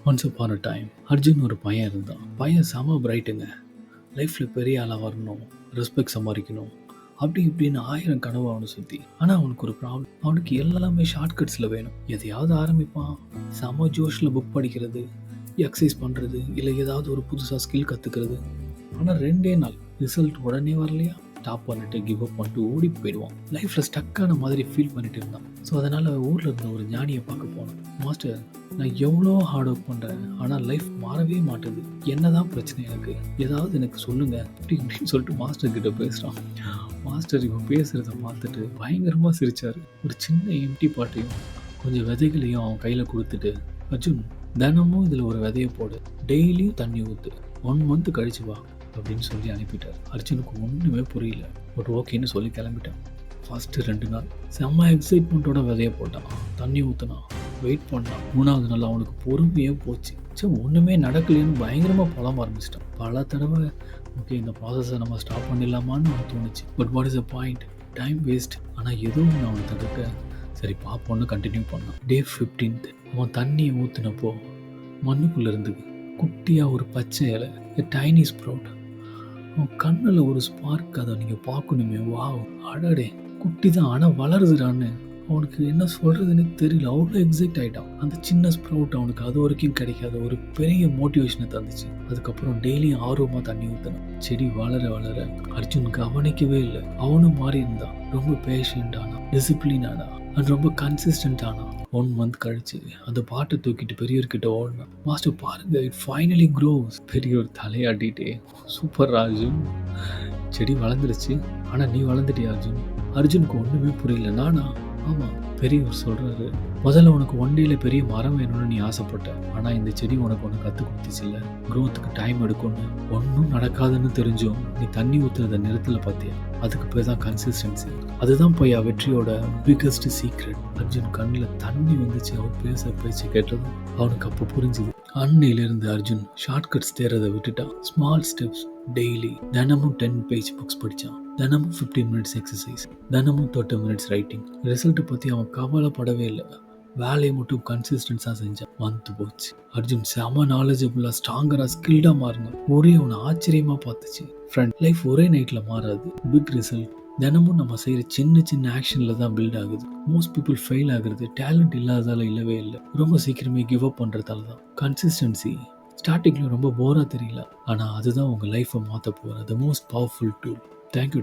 Once upon a time Arjun ஒரு பையன் இருந்தான். பையன் செம பிரைட்டுங்க. லைஃப்பில் பெரிய ஆளாக வரணும், ரெஸ்பெக்ட் சம்பாதிக்கணும், அப்படி இப்படின்னு 1000 கனவு அவனை சுற்றி. ஆனால் அவனுக்கு ஒரு ப்ராப்ளம். அவனுக்கு எல்லாமே ஷார்ட்கட்ஸில் வேணும். எதையாவது ஆரம்பிப்பான், செம ஜோஷில் புக் படிக்கிறது, எக்ஸசைஸ் பண்ணுறது, இல்லை ஏதாவது ஒரு புதுசாக ஸ்கில் கற்றுக்கிறது. ஆனால் 2 நாள் ரிசல்ட் உடனே வரலையா, ஸ்டாப் பண்ணிட்டு கிவ் அப் பண்ணிட்டு ஓடி போயிடுவான். லைஃப்பில் ஸ்டக்கான மாதிரி ஃபீல் பண்ணிட்டு இருந்தான். ஸோ அதனால் ஊரில் இருந்த ஒரு ஞானியை பார்க்க போனோம். மாஸ்டர், நான் எவ்வளோ ஹார்ட் ஒர்க் பண்ணுறேன், ஆனால் லைஃப் மாறவே மாட்டுது. என்னதான் பிரச்சனை எனக்கு, ஏதாவது எனக்கு சொல்லுங்கள் அப்படின்னு சொல்லிட்டு மாஸ்டர் கிட்ட பேசுகிறான். மாஸ்டர் இவன் பேசுகிறத பார்த்துட்டு பயங்கரமாக சிரித்தார். ஒரு சின்ன எம்டி பாட்டையும் கொஞ்சம் விதைகளையும் அவன் கையில் கொடுத்துட்டு, அர்ஜுன் தினமும் இதில் ஒரு விதையை போடு, டெய்லியும் தண்ணி ஊற்று, 1 மந்த் கழிச்சு வா அப்படின்னு சொல்லி அனுப்பிட்டார். அர்ஜுனுக்கு ஒன்றுமே புரியல. பட் ஓகேன்னு சொல்லி கிளம்பிட்டான். ஃபஸ்ட்டு 2 நாள் செம்ம எக்ஸைட்மெண்ட்டோட விதைய போட்டான், தண்ணி ஊற்றினான், வெயிட் பண்ணான். 3ஆவது நாள் அவனுக்கு பொறுமையே போச்சு. சரி ஒன்றுமே நடக்கலைன்னு பயங்கரமாக புலம்ப ஆரம்பிச்சிட்டான். பல தடவை ஓகே இந்த ப்ராசஸை நம்ம ஸ்டாப் பண்ணிடலாமான்னு அவனுக்கு தோணுச்சு. But what is a point, time waste. ஆனால் எதுவும் அவனை தடுக்க சரி பார்ப்போன்னு கண்டினியூ பண்ணான். டே 15 அவன் தண்ணியை ஊற்றினப்போ மண்ணுக்குள்ளே இருந்து குட்டியாக ஒரு பச்சை இலை, டைனி ஸ்ப்ரவுட். அவன் கண்ணில் ஒரு ஸ்பார்க். அதை நீங்கள் பார்க்கணுமே, வாவ், அடடே குட்டி தான் ஆனால் வளருதுடான்னு அவனுக்கு என்ன சொல்கிறதுன்னு தெரியல. அவ்வளோ எக்ஸைட் ஆகிட்டான். அந்த சின்ன ஸ்ப்ரவுட் அவனுக்கு அது வரைக்கும் கிடைக்காத ஒரு பெரிய மோட்டிவேஷனை தந்துச்சு. அதுக்கப்புறம் டெய்லியும் ஆர்வமாக தண்ணி ஊற்றணும். செடி வளர வளர அர்ஜுன் கவனிக்கவே இல்லை. அவனும் மாறி இருந்தான். ரொம்ப பேஷண்ட் ஆனான், டிசிப்ளின் ஆனான், அண்ட் ரொம்ப கன்சிஸ்டன்ட் ஆனான். 1 மந்த் கழிச்சு அந்த பாட்டை தூக்கிட்டு பெரியவர்கிட்ட ஓடினான். மாஸ்டர் பாருங்க, இட் ஃபைனலி க்ரோஸ். பெரியவர் தலையாட்டிட்டே, சூப்பர் அர்ஜுன், செடி வளர்ந்துருச்சு, ஆனால் நீ வளர்ந்துட்டியா அர்ஜுன்? அர்ஜுனுக்கு ஒன்றுமே புரியல. நானா? ஆமாம், பெரியவர் சொல்கிறாரு, முதல்ல உனக்கு 1 டேல பெரிய மரம் வேணும்னு நீ ஆசைப்பட்ட, ஆனால் இந்த செடி உனக்கு ஒன்று கற்றுக் கொடுத்துச்சு இல்லை, க்ரோத்துக்கு டைம் எடுக்கும்னு. ஒன்றும் நடக்காதுன்னு தெரிஞ்சும் நீ தண்ணி ஊற்றுறத நிறுத்தலை பார்த்தியா, அதுக்கு பேர் தான் கன்சிஸ்டன்சி. அதுதான் போய் வெற்றியோட பிக்கஸ்ட் சீக்ரெட். அர்ஜுன் கண்ணில் தண்ணி வந்துச்சு. அவர் பேச்சை கேட்டதும் அவனுக்கு அப்போ புரிஞ்சுது. அன்னையிலிருந்து அர்ஜுன் ஷார்ட்கட்ஸ் தேர்றதை விட்டுட்டான். Small steps daily. தினமும் 10 பேஜ் புக்ஸ் படித்தான். தினமும் 15 மினிட்ஸ் எக்ஸசைஸ். தினமும் 30 மினிட்ஸ் ரைட்டிங். ரிசல்ட்டை பற்றி அவன் கவலைப்படவே இல்லை. வேலையை மட்டும் கன்சிஸ்டன்ஸாக செஞ்சான். மந்த் போச்சு. அர்ஜுன் செம நாலேஜபிளாக, ஸ்ட்ராங்கராக, ஸ்கில்டாக மாறினான். ஒரே அவனை ஆச்சரியமாக பார்த்துச்சு. ஃப்ரெண்ட், லைஃப் ஒரே நைட்டில் மாறாது. பிக் ரிசல்ட் தினமும் நம்ம செய்கிற சின்ன சின்ன ஆக்ஷனில் தான் பில்ட் ஆகுது. மோஸ்ட் பீப்புள் ஃபெயில் ஆகுறது டேலண்ட் இல்லாதால இல்லவே இல்லை, ரொம்ப சீக்கிரமே கிவ் அப் பண்ணுறதால தான். கன்சிஸ்டன்சி ஸ்டார்டிங்கில் ரொம்ப போராக தெரியல, ஆனால் அதுதான் உங்கள் லைஃப்பை மாற்ற போகிற த மோஸ்ட் பவர்ஃபுல் டூல். தேங்க்யூடா.